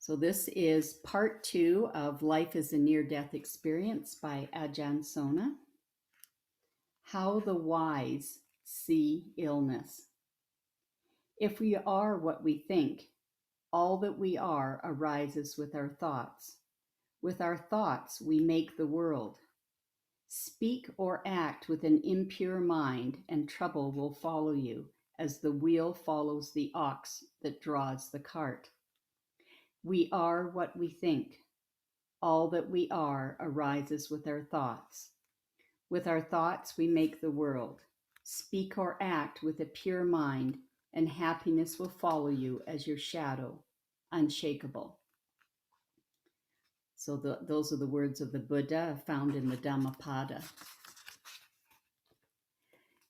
So, this is part 2 of Life is a Near Death Experience by Ajahn Sona. How the Wise See Illness. If we are what we think, all that we are arises with our thoughts. With our thoughts, we make the world. Speak or act with an impure mind, and trouble will follow you, as the wheel follows the ox that draws the cart. We are what we think. All that we are arises with our thoughts. With our thoughts, we make the world. Speak or act with a pure mind, and happiness will follow you as your shadow, unshakable. So those are the words of the Buddha found in the Dhammapada.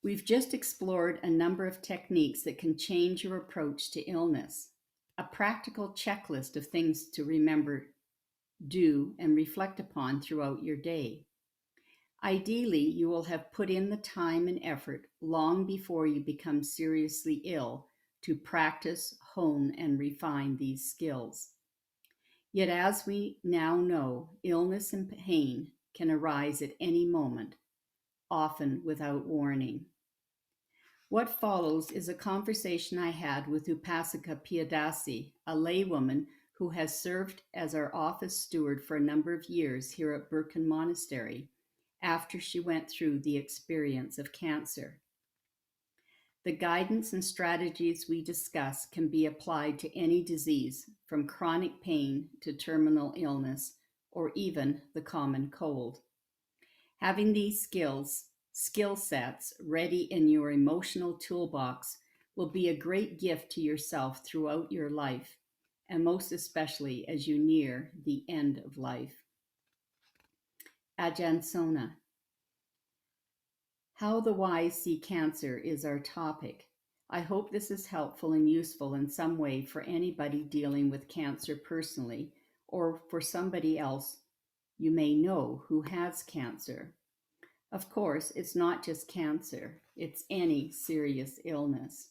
We've just explored a number of techniques that can change your approach to illness. A practical checklist of things to remember, do, and reflect upon throughout your day. Ideally, you will have put in the time and effort long before you become seriously ill to practice, hone, and refine these skills. Yet, as we now know, illness and pain can arise at any moment, often without warning. What follows is a conversation I had with Upasika Piyadasi, a laywoman who has served as our office steward for a number of years here at Birken Monastery after she went through the experience of cancer. The guidance and strategies we discuss can be applied to any disease, from chronic pain to terminal illness, or even the common cold. Having these skill sets ready in your emotional toolbox will be a great gift to yourself throughout your life, and most especially as you near the end of life. Ajahn Sona. How the Wise See Cancer is our topic. I hope this is helpful and useful in some way for anybody dealing with cancer personally, or for somebody else you may know who has cancer. Of course, it's not just cancer, it's any serious illness.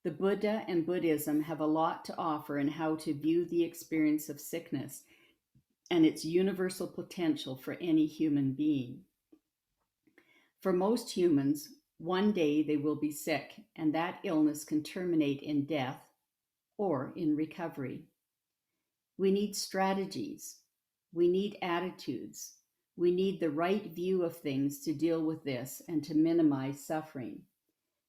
The Buddha and Buddhism have a lot to offer in how to view the experience of sickness and its universal potential for any human being. For most humans, one day they will be sick, and that illness can terminate in death or in recovery. We need strategies. We need attitudes. We need the right view of things to deal with this and to minimize suffering.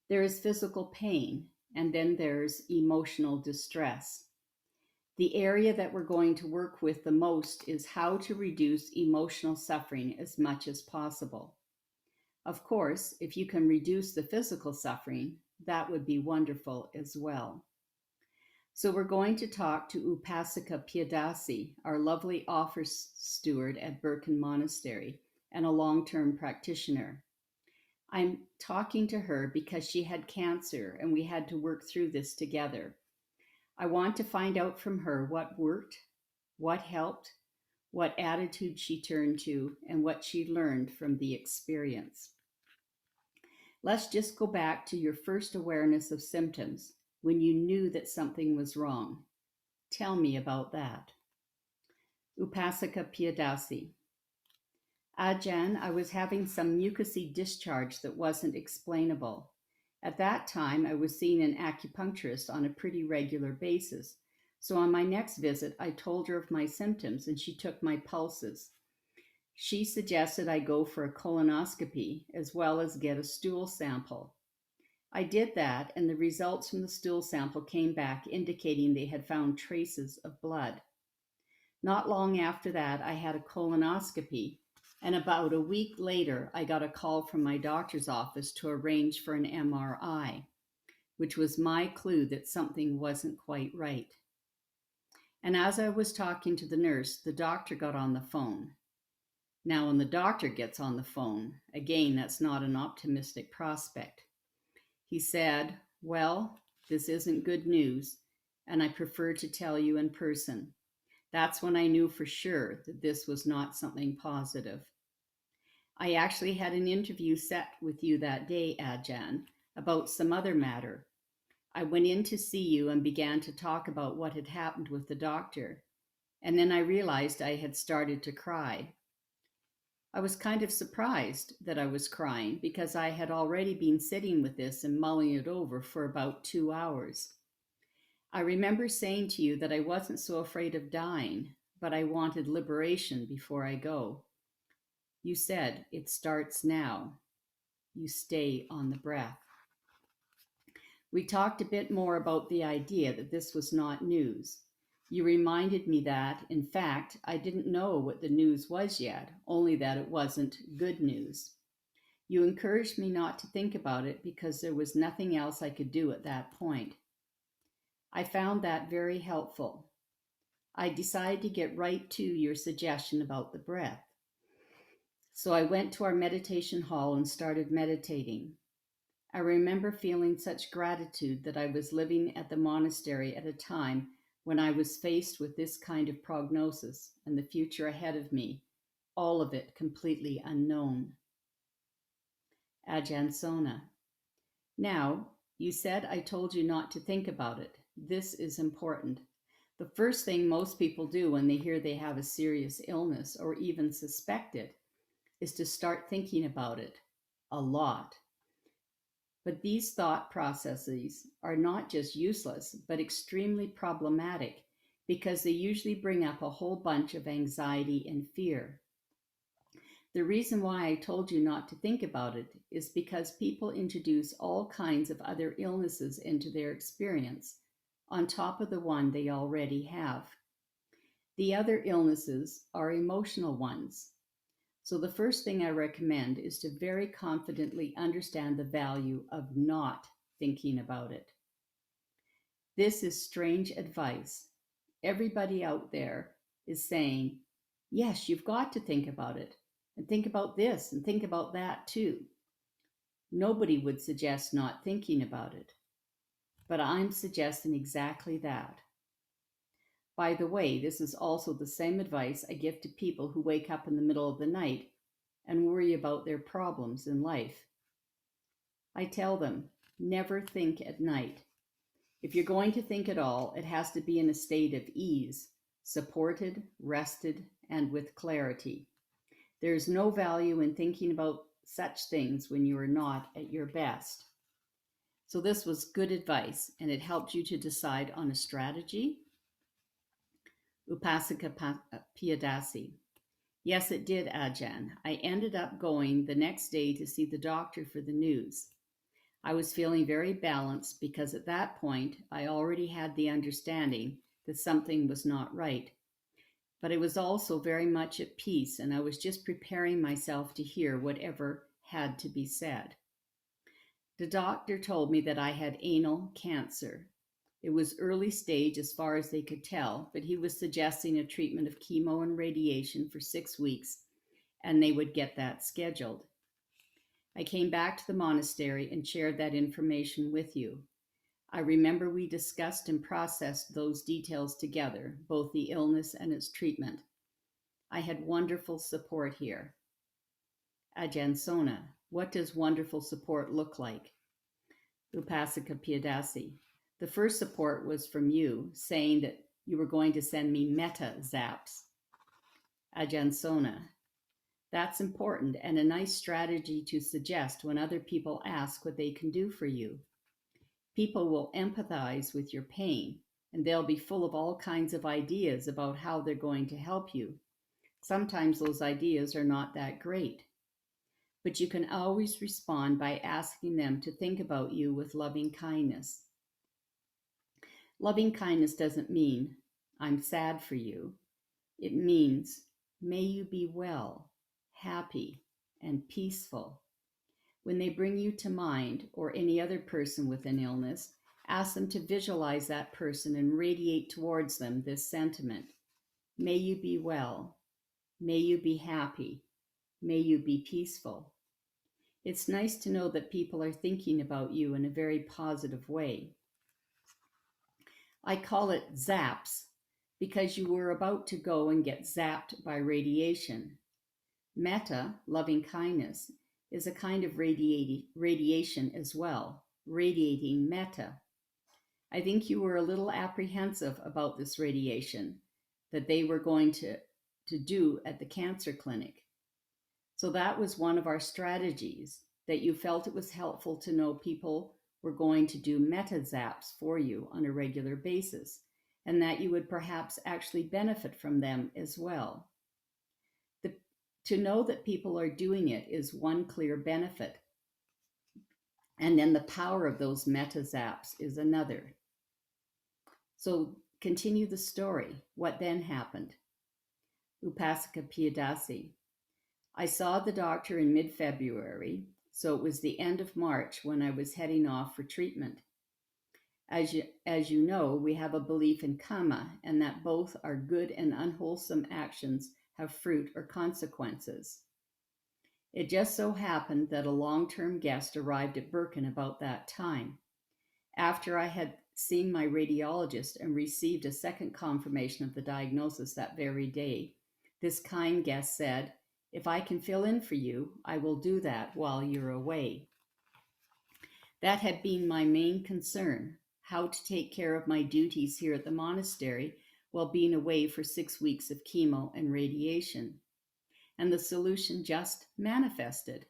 There is physical pain, and then there's emotional distress. The area that we're going to work with the most is how to reduce emotional suffering as much as possible. Of course, if you can reduce the physical suffering, that would be wonderful as well. So we're going to talk to Upasika Piyadasi, our lovely office steward at Birken Monastery and a long-term practitioner. I'm talking to her because she had cancer and we had to work through this together. I want to find out from her what worked, what helped, what attitude she turned to, and what she learned from the experience. Let's just go back to your first awareness of symptoms, when you knew that something was wrong. Tell me about that. Upasika Piyadasi. Ajahn, I was having some mucousy discharge that wasn't explainable. At that time, I was seeing an acupuncturist on a pretty regular basis. So on my next visit, I told her of my symptoms and she took my pulses. She suggested I go for a colonoscopy as well as get a stool sample. I did that, and the results from the stool sample came back indicating they had found traces of blood. Not long after that, I had a colonoscopy, and about a week later, I got a call from my doctor's office to arrange for an MRI, which was my clue that something wasn't quite right. And as I was talking to the nurse, the doctor got on the phone. Now, when the doctor gets on the phone, again, that's not an optimistic prospect. He said, "Well, this isn't good news, and I prefer to tell you in person." That's when I knew for sure that this was not something positive. I actually had an interview set with you that day, Ajahn, about some other matter. I went in to see you and began to talk about what had happened with the doctor, and then I realized I had started to cry. I was kind of surprised that I was crying because I had already been sitting with this and mulling it over for about 2 hours. I remember saying to you that I wasn't so afraid of dying, but I wanted liberation before I go. You said, "It starts now." You stay on the breath. We talked a bit more about the idea that this was not news. You reminded me that, in fact, I didn't know what the news was yet, only that it wasn't good news. You encouraged me not to think about it because there was nothing else I could do at that point. I found that very helpful. I decided to get right to your suggestion about the breath. So I went to our meditation hall and started meditating. I remember feeling such gratitude that I was living at the monastery at a time when I was faced with this kind of prognosis and the future ahead of me, all of it completely unknown. Ajahn Sona. Now, you said I told you not to think about it. This is important. The first thing most people do when they hear they have a serious illness or even suspect it is to start thinking about it a lot. But these thought processes are not just useless, but extremely problematic because they usually bring up a whole bunch of anxiety and fear. The reason why I told you not to think about it is because people introduce all kinds of other illnesses into their experience on top of the one they already have. The other illnesses are emotional ones. So, the first thing I recommend is to very confidently understand the value of not thinking about it. This is strange advice. Everybody out there is saying, yes, you've got to think about it, and think about this, and think about that too. Nobody would suggest not thinking about it, but I'm suggesting exactly that. By the way, this is also the same advice I give to people who wake up in the middle of the night and worry about their problems in life. I tell them, never think at night. If you're going to think at all, it has to be in a state of ease, supported, rested, and with clarity. There is no value in thinking about such things when you are not at your best. So, this was good advice, and it helped you to decide on a strategy. Upasika Piyadasi. Yes, it did, Ajahn. I ended up going the next day to see the doctor for the news. I was feeling very balanced because at that point I already had the understanding that something was not right. But I was also very much at peace and I was just preparing myself to hear whatever had to be said. The doctor told me that I had anal cancer. It was early stage as far as they could tell, but he was suggesting a treatment of chemo and radiation for 6 weeks, and they would get that scheduled. I came back to the monastery and shared that information with you. I remember we discussed and processed those details together, both the illness and its treatment. I had wonderful support here. Ajahn Sona, what does wonderful support look like? Upasika Piyadasi. The first support was from you, saying that you were going to send me metta zaps. Ajahn Sona. That's important and a nice strategy to suggest when other people ask what they can do for you. People will empathize with your pain, and they'll be full of all kinds of ideas about how they're going to help you. Sometimes those ideas are not that great. But you can always respond by asking them to think about you with loving kindness. Loving kindness doesn't mean, I'm sad for you. It means, may you be well, happy, and peaceful. When they bring you to mind or any other person with an illness, ask them to visualize that person and radiate towards them this sentiment. May you be well. May you be happy. May you be peaceful. It's nice to know that people are thinking about you in a very positive way. I call it zaps because you were about to go and get zapped by radiation. Metta, loving kindness, is a kind of radiation as well, radiating metta. I think you were a little apprehensive about this radiation that they were going to do at the cancer clinic. So that was one of our strategies, that you felt it was helpful to know people were going to do meta zaps for you on a regular basis, and that you would perhaps actually benefit from them as well. The, to know that people are doing it is one clear benefit, and then the power of those meta zaps is another. So continue the story. What then happened? Upasaka Piyadasi. I saw the doctor in mid February, so it was the end of March when I was heading off for treatment. As you know, we have a belief in karma and that both our good and unwholesome actions have fruit or consequences. It just so happened that a long term guest arrived at Birken about that time. After I had seen my radiologist and received a second confirmation of the diagnosis that very day, this kind guest said, "If I can fill in for you, I will do that while you're away." That had been my main concern, how to take care of my duties here at the monastery while being away for 6 weeks of chemo and radiation. And the solution just manifested.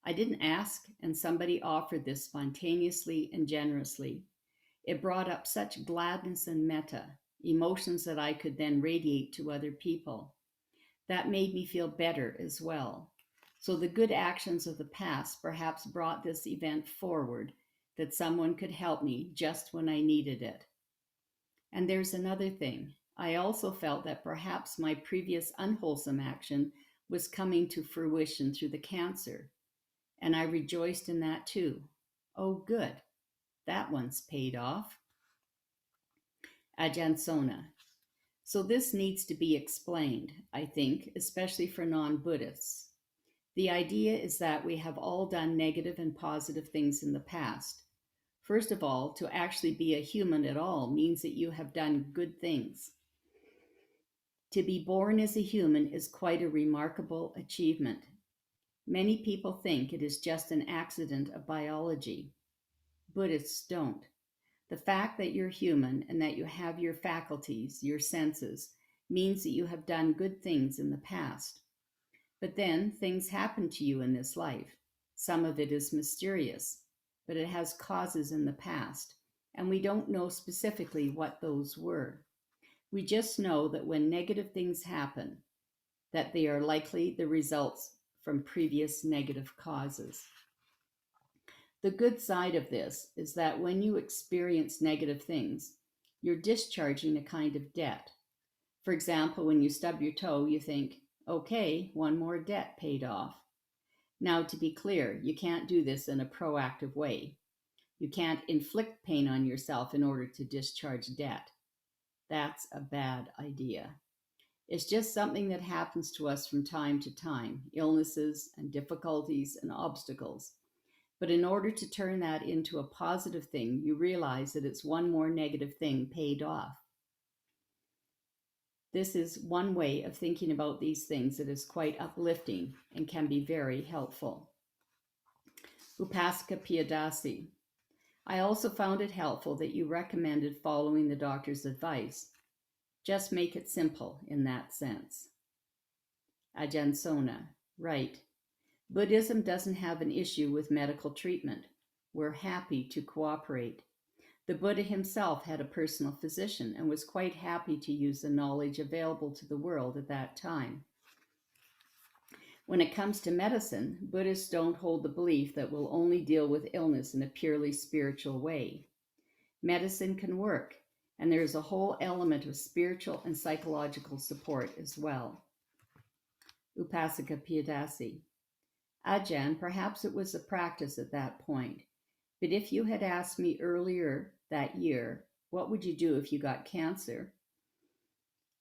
I didn't ask, and somebody offered this spontaneously and generously. It brought up such gladness and metta, emotions that I could then radiate to other people. That made me feel better as well. So the good actions of the past perhaps brought this event forward, that someone could help me just when I needed it. And there's another thing. I also felt that perhaps my previous unwholesome action was coming to fruition through the cancer, and I rejoiced in that too. Oh, good. That one's paid off. Ajahn Sona. So this needs to be explained, I think, especially for non-Buddhists. The idea is that we have all done negative and positive things in the past. First of all, to actually be a human at all means that you have done good things. To be born as a human is quite a remarkable achievement. Many people think it is just an accident of biology. Buddhists don't. The fact that you're human and that you have your faculties, your senses, means that you have done good things in the past. But then things happen to you in this life. Some of it is mysterious, but it has causes in the past, and we don't know specifically what those were. We just know that when negative things happen, that they are likely the results from previous negative causes. The good side of this is that when you experience negative things, you're discharging a kind of debt. For example, when you stub your toe, you think, okay, one more debt paid off. Now, to be clear, you can't do this in a proactive way. You can't inflict pain on yourself in order to discharge debt. That's a bad idea. It's just something that happens to us from time to time, illnesses and difficulties and obstacles. But in order to turn that into a positive thing, you realize that it's one more negative thing paid off. This is one way of thinking about these things that is quite uplifting and can be very helpful. Upasaka Piyadasi. I also found it helpful that you recommended following the doctor's advice. Just make it simple in that sense. Ajahn Sona. Right. Buddhism doesn't have an issue with medical treatment. We're happy to cooperate. The Buddha himself had a personal physician and was quite happy to use the knowledge available to the world at that time. When it comes to medicine, Buddhists don't hold the belief that we'll only deal with illness in a purely spiritual way. Medicine can work, and there's a whole element of spiritual and psychological support as well. Upasaka Piyadasi. Ajahn, perhaps it was a practice at that point, but if you had asked me earlier that year, what would you do if you got cancer?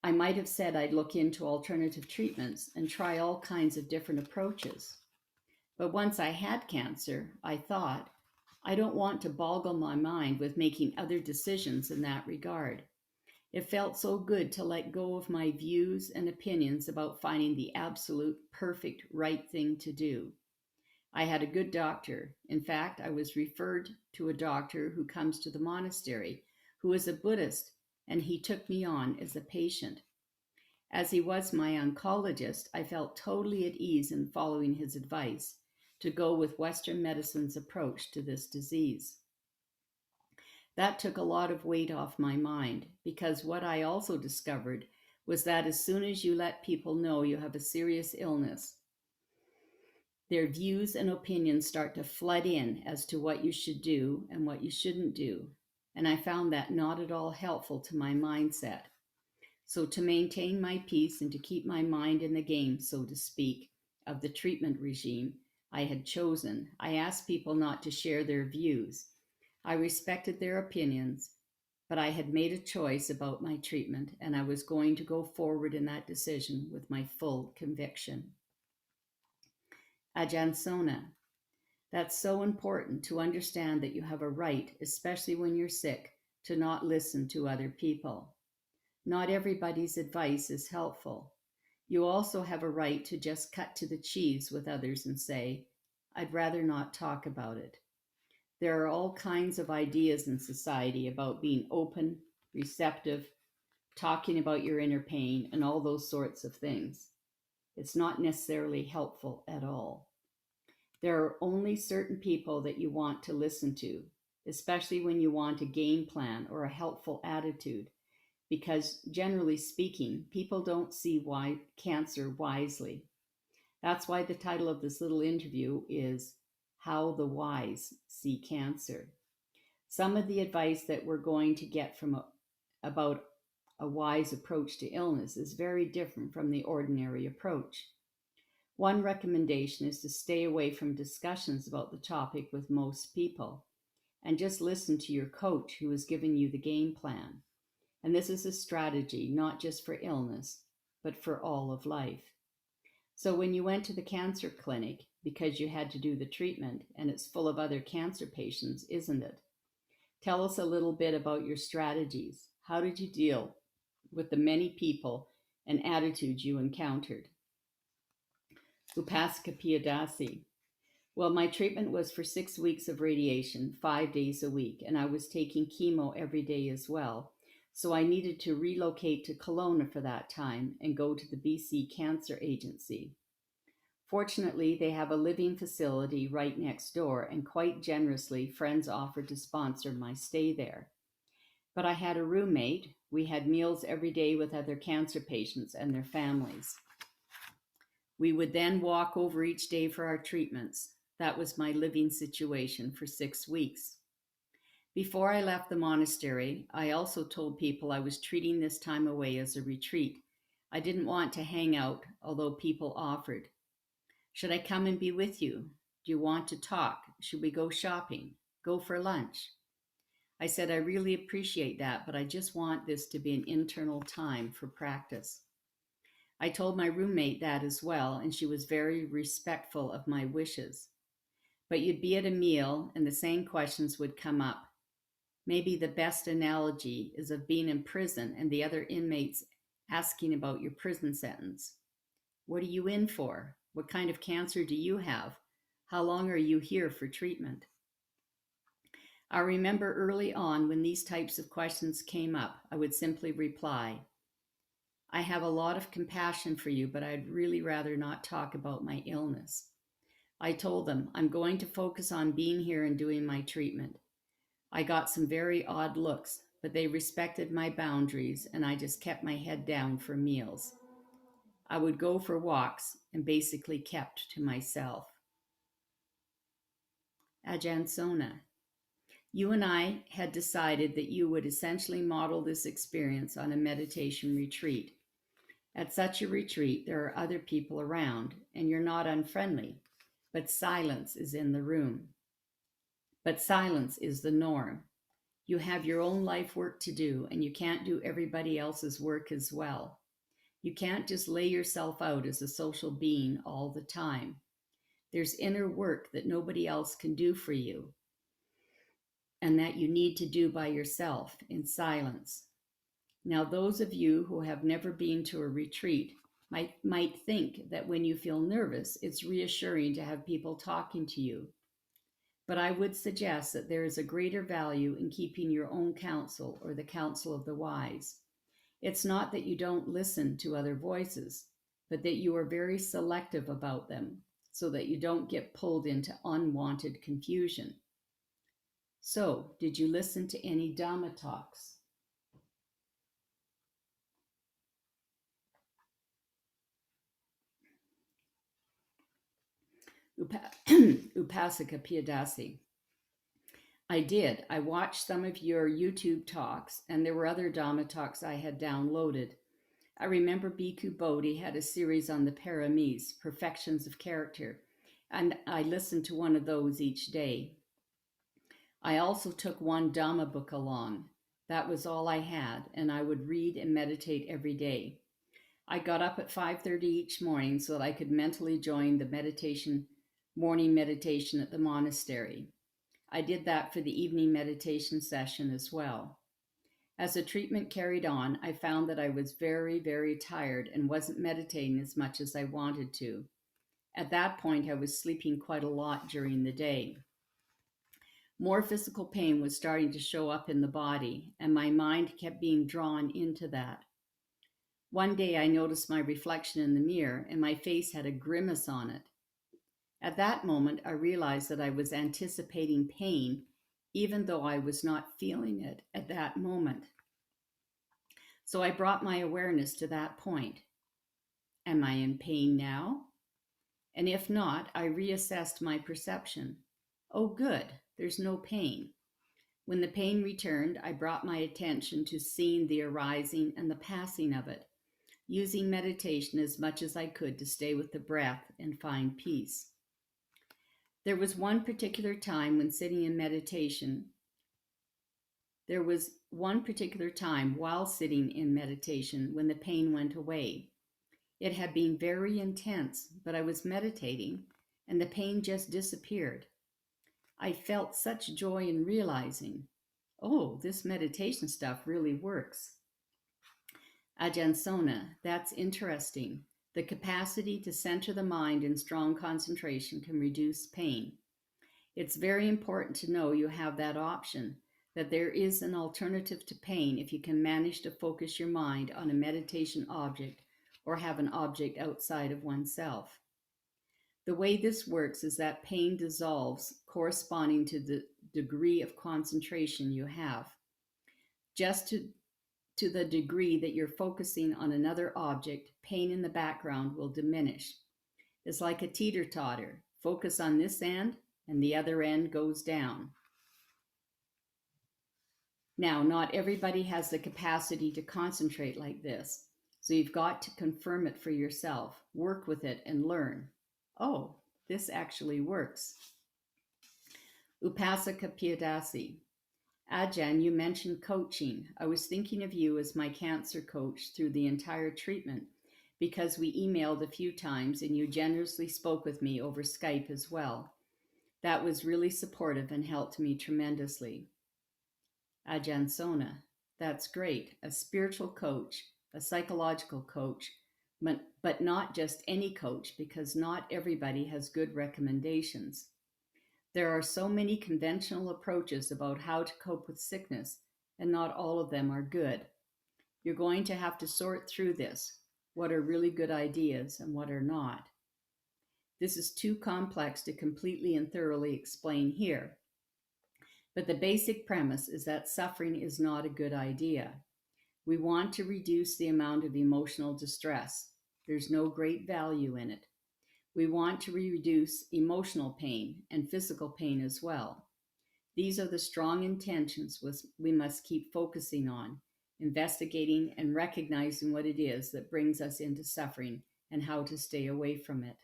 I might have said I'd look into alternative treatments and try all kinds of different approaches. But once I had cancer, I thought, I don't want to boggle my mind with making other decisions in that regard. It felt so good to let go of my views and opinions about finding the absolute perfect right thing to do. I had a good doctor. In fact, I was referred to a doctor who comes to the monastery, who is a Buddhist, and he took me on as a patient. As he was my oncologist, I felt totally at ease in following his advice to go with Western medicine's approach to this disease. That took a lot of weight off my mind because what I also discovered was that as soon as you let people know you have a serious illness, their views and opinions start to flood in as to what you should do and what you shouldn't do. And I found that not at all helpful to my mindset. So, to maintain my peace and to keep my mind in the game, so to speak, of the treatment regime I had chosen, I asked people not to share their views. I respected their opinions, but I had made a choice about my treatment and I was going to go forward in that decision with my full conviction. Ajahn Sona. That's so important to understand that you have a right, especially when you're sick, to not listen to other people. Not everybody's advice is helpful. You also have a right to just cut to the cheese with others and say, I'd rather not talk about it. There are all kinds of ideas in society about being open, receptive, talking about your inner pain, and all those sorts of things. It's not necessarily helpful at all. There are only certain people that you want to listen to, especially when you want a game plan or a helpful attitude, because generally speaking, people don't see why cancer wisely. That's why the title of this little interview is How the Wise See Cancer. Some of the advice that we're going to get about a wise approach to illness is very different from the ordinary approach. One recommendation is to stay away from discussions about the topic with most people and just listen to your coach who has given you the game plan. And this is a strategy not just for illness, but for all of life. So when you went to the cancer clinic because you had to do the treatment and it's full of other cancer patients, isn't it? Tell us a little bit about your strategies. How did you deal with the many people and attitudes you encountered? Upasika Piyadasi. Well, my treatment was for 6 weeks of radiation, 5 days a week, and I was taking chemo every day as well. So I needed to relocate to Kelowna for that time and go to the BC Cancer Agency. Fortunately, they have a living facility right next door, and quite generously, friends offered to sponsor my stay there. But I had a roommate. We had meals every day with other cancer patients and their families. We would then walk over each day for our treatments. That was my living situation for 6 weeks. Before I left the monastery, I also told people I was treating this time away as a retreat. I didn't want to hang out, although people offered. Should I come and be with you? Do you want to talk? Should we go shopping? Go for lunch? I said, I really appreciate that, but I just want this to be an internal time for practice. I told my roommate that as well, and she was very respectful of my wishes. But you'd be at a meal and the same questions would come up. Maybe the best analogy is of being in prison and the other inmates asking about your prison sentence. What are you in for? What kind of cancer do you have? How long are you here for treatment? I remember early on when these types of questions came up, I would simply reply, I have a lot of compassion for you, but I'd really rather not talk about my illness. I told them, I'm going to focus on being here and doing my treatment. I got some very odd looks, but they respected my boundaries and I just kept my head down for meals. I would go for walks and basically kept to myself. Ajahn Sona. You and I had decided that you would essentially model this experience on a meditation retreat. At such a retreat, there are other people around, and you're not unfriendly, but silence is in the room. But silence is the norm. You have your own life work to do, and you can't do everybody else's work as well. You can't just lay yourself out as a social being all the time. There's inner work that nobody else can do for you, and that you need to do by yourself in silence. Now, those of you who have never been to a retreat might think that when you feel nervous, it's reassuring to have people talking to you. But I would suggest that there is a greater value in keeping your own counsel or the counsel of the wise. It's not that you don't listen to other voices, but that you are very selective about them so that you don't get pulled into unwanted confusion. So, did you listen to any Dhamma talks? Upasaka Piyadasi. I did. I watched some of your YouTube talks, and there were other Dhamma talks I had downloaded. I remember Bhikkhu Bodhi had a series on the paramis, perfections of character, and I listened to one of those each day. I also took one Dhamma book along. That was all I had, and I would read and meditate every day. I got up at 5:30 each morning so that I could mentally join the morning meditation at the monastery. I did that for the evening meditation session as well. As the treatment carried on, I found that I was very, very tired and wasn't meditating as much as I wanted to. At that point, I was sleeping quite a lot during the day. More physical pain was starting to show up in the body, and my mind kept being drawn into that. One day I noticed my reflection in the mirror, and my face had a grimace on it. At that moment, I realized that I was anticipating pain, even though I was not feeling it at that moment. So I brought my awareness to that point. Am I in pain now? And if not, I reassessed my perception. Oh, good, there's no pain. When the pain returned, I brought my attention to seeing the arising and the passing of it, using meditation as much as I could to stay with the breath and find peace. There was one particular time when sitting in meditation, there was one particular time while sitting in meditation when the pain went away. It had been very intense, but I was meditating and the pain just disappeared. I felt such joy in realizing, oh, this meditation stuff really works. Ajahn Sona, that's interesting. The capacity to center the mind in strong concentration can reduce pain. It's very important to know you have that option, that there is an alternative to pain if you can manage to focus your mind on a meditation object or have an object outside of oneself. The way this works is that pain dissolves corresponding to the degree of concentration you have. Just to the degree that you're focusing on another object, pain in the background will diminish. It's like a teeter-totter. Focus on this end, and the other end goes down. Now, not everybody has the capacity to concentrate like this, so you've got to confirm it for yourself, work with it, and learn. Oh, this actually works. Upasaka Piyadasi. Ajahn, you mentioned coaching. I was thinking of you as my cancer coach through the entire treatment because we emailed a few times and you generously spoke with me over Skype as well. That was really supportive and helped me tremendously. Ajahn Sona, that's great. A spiritual coach, a psychological coach, but not just any coach because not everybody has good recommendations. There are so many conventional approaches about how to cope with sickness, and not all of them are good. You're going to have to sort through this. What are really good ideas and what are not? This is too complex to completely and thoroughly explain here. But the basic premise is that suffering is not a good idea. We want to reduce the amount of emotional distress. There's no great value in it. We want to reduce emotional pain and physical pain as well. These are the strong intentions we must keep focusing on, investigating and recognizing what it is that brings us into suffering and how to stay away from it.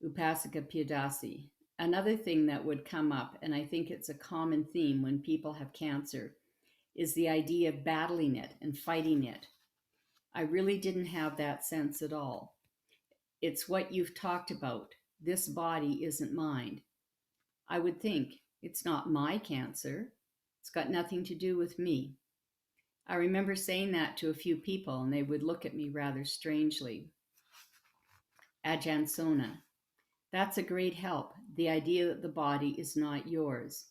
Upasaka Piyadasi. Another thing that would come up, and I think it's a common theme when people have cancer, is the idea of battling it and fighting it. I really didn't have that sense at all. It's what you've talked about. This body isn't mine. I would think, it's not my cancer. It's got nothing to do with me. I remember saying that to a few people, and they would look at me rather strangely. Ajahn Sona. That's a great help. The idea that the body is not yours.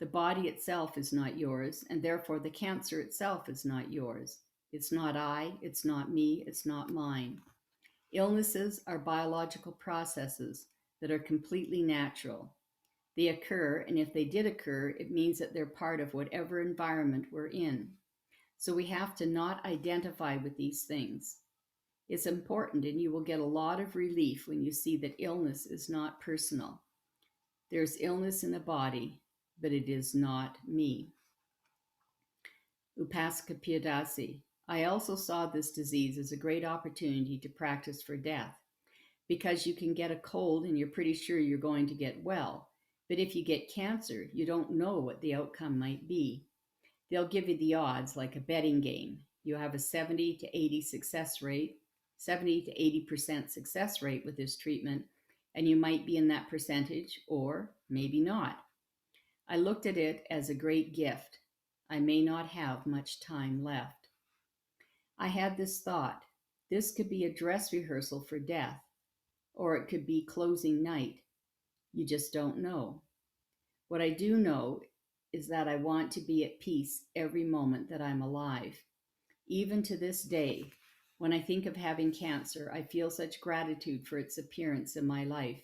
The body itself is not yours, and therefore the cancer itself is not yours. It's not I, it's not me, it's not mine. Illnesses are biological processes that are completely natural. They occur, and if they did occur, it means that they're part of whatever environment we're in. So we have to not identify with these things. It's important, and you will get a lot of relief when you see that illness is not personal. There's illness in the body, but it is not me. Upasaka Piyadasi. I also saw this disease as a great opportunity to practice for death, because you can get a cold and you're pretty sure you're going to get well. But if you get cancer, you don't know what the outcome might be. They'll give you the odds like a betting game. You have a 70 to 80 success rate, 70 to 80% success rate with this treatment, and you might be in that percentage or maybe not. I looked at it as a great gift. I may not have much time left. I had this thought. This could be a dress rehearsal for death, or it could be closing night. You just don't know. What I do know is that I want to be at peace every moment that I'm alive. Even to this day, when I think of having cancer, I feel such gratitude for its appearance in my life.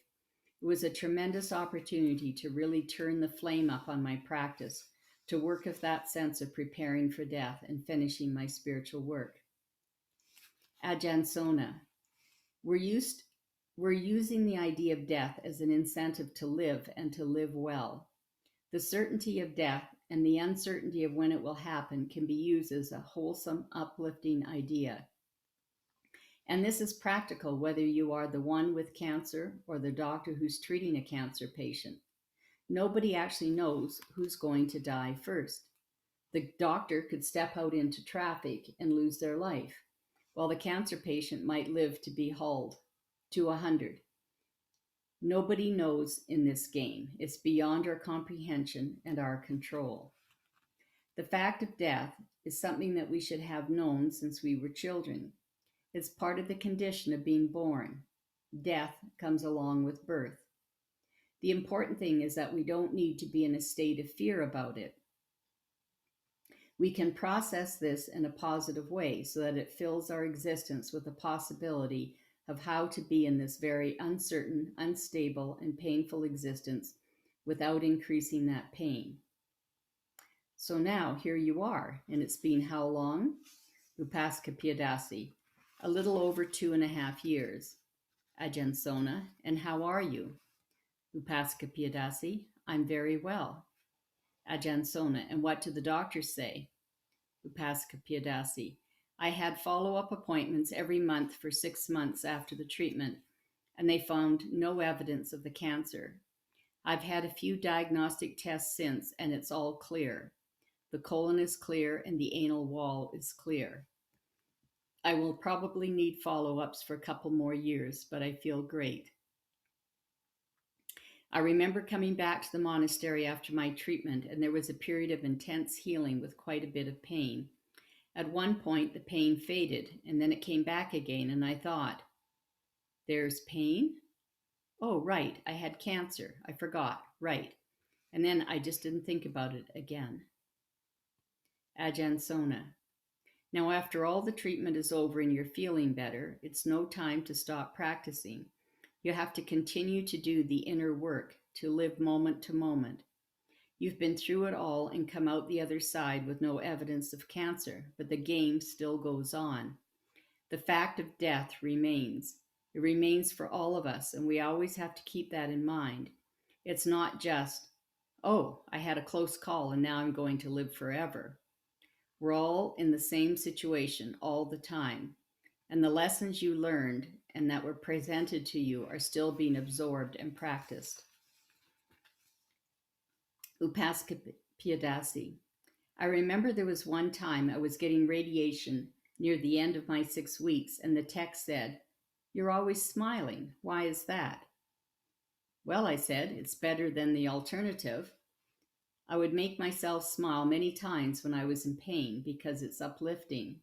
It was a tremendous opportunity to really turn the flame up on my practice, to work with that sense of preparing for death and finishing my spiritual work. Ajahn Sona. We're using the idea of death as an incentive to live and to live well. The certainty of death and the uncertainty of when it will happen can be used as a wholesome, uplifting idea. And this is practical whether you are the one with cancer or the doctor who's treating a cancer patient. Nobody actually knows who's going to die first. The doctor could step out into traffic and lose their life, while the cancer patient might live to be hauled to 100. Nobody knows in this game. It's beyond our comprehension and our control. The fact of death is something that we should have known since we were children. It's part of the condition of being born. Death comes along with birth. The important thing is that we don't need to be in a state of fear about it. We can process this in a positive way so that it fills our existence with the possibility of how to be in this very uncertain, unstable, and painful existence without increasing that pain. So now here you are, and it's been how long? Upasaka Piyadasi. A little over 2.5 years. Ajahn Sona. And how are you? Upasaka Piyadasi. I'm very well. Ajahn Sona. And what did the doctor say? Upasaka Piyadasi. I had follow-up appointments every month for 6 months after the treatment, and they found no evidence of the cancer. I've had a few diagnostic tests since, and it's all clear. The colon is clear and the anal wall is clear. I will probably need follow-ups for a couple more years, but I feel great. I remember coming back to the monastery after my treatment, and there was a period of intense healing with quite a bit of pain. At one point, the pain faded, and then it came back again, and I thought, there's pain? Oh, right, I had cancer. I forgot, right. And then I just didn't think about it again. Ajahn Sona. Now, after all the treatment is over and you're feeling better, it's no time to stop practicing. You have to continue to do the inner work, to live moment to moment. You've been through it all and come out the other side with no evidence of cancer, but the game still goes on. The fact of death remains. It remains for all of us, and we always have to keep that in mind. It's not just, oh, I had a close call and now I'm going to live forever. We're all in the same situation all the time, and the lessons you learned and that were presented to you are still being absorbed and practiced. Upasaka Piyadasi. I remember there was one time I was getting radiation near the end of my 6 weeks, and the text said, "You're always smiling. Why is that?" Well, I said, it's better than the alternative. I would make myself smile many times when I was in pain because it's uplifting.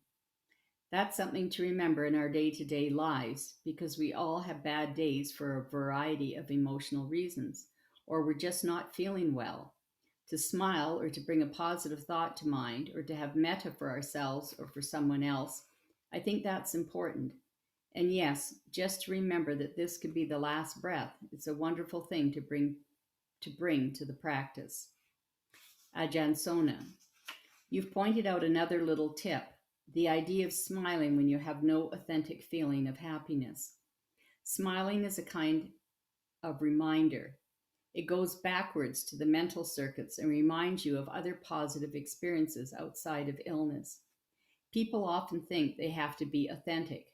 That's something to remember in our day to day lives because we all have bad days for a variety of emotional reasons, or we're just not feeling well. To smile or to bring a positive thought to mind or to have metta for ourselves or for someone else, I think that's important. And yes, just to remember that this could be the last breath. It's a wonderful thing to bring to the practice. Ajahn Sona. You've pointed out another little tip, the idea of smiling when you have no authentic feeling of happiness. Smiling is a kind of reminder. It goes backwards to the mental circuits and reminds you of other positive experiences outside of illness. People often think they have to be authentic.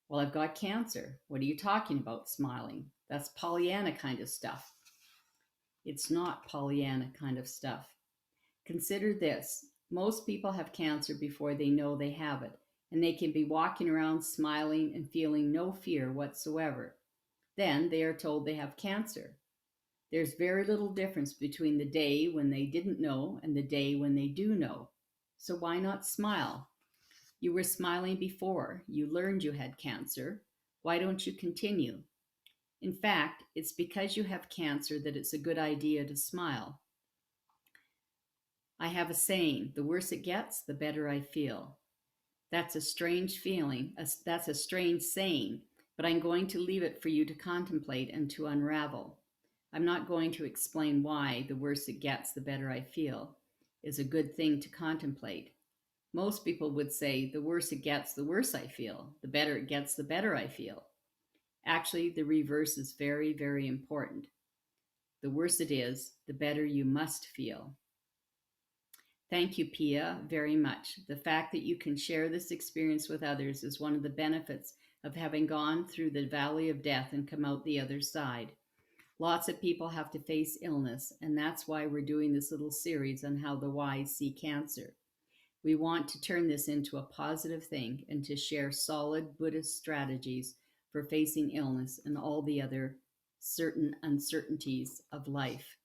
Well, I've got cancer. What are you talking about, smiling? That's Pollyanna kind of stuff. It's not Pollyanna kind of stuff. Consider this: most people have cancer before they know they have it, and they can be walking around smiling and feeling no fear whatsoever. Then they are told they have cancer. There's very little difference between the day when they didn't know and the day when they do know. So why not smile? You were smiling before. You learned you had cancer. Why don't you continue? In fact, it's because you have cancer that it's a good idea to smile. I have a saying: the worse it gets, the better I feel. That's a strange feeling. That's a strange saying, but I'm going to leave it for you to contemplate and to unravel. I'm not going to explain why the worse it gets, the better I feel is a good thing to contemplate. Most people would say the worse it gets, the worse I feel. The better it gets, the better I feel. Actually, the reverse is very, very important. The worse it is, the better you must feel. Thank you, Pia, very much. The fact that you can share this experience with others is one of the benefits of having gone through the valley of death and come out the other side. Lots of people have to face illness, and that's why we're doing this little series on how the wise see cancer. We want to turn this into a positive thing and to share solid Buddhist strategies for facing illness and all the other certain uncertainties of life.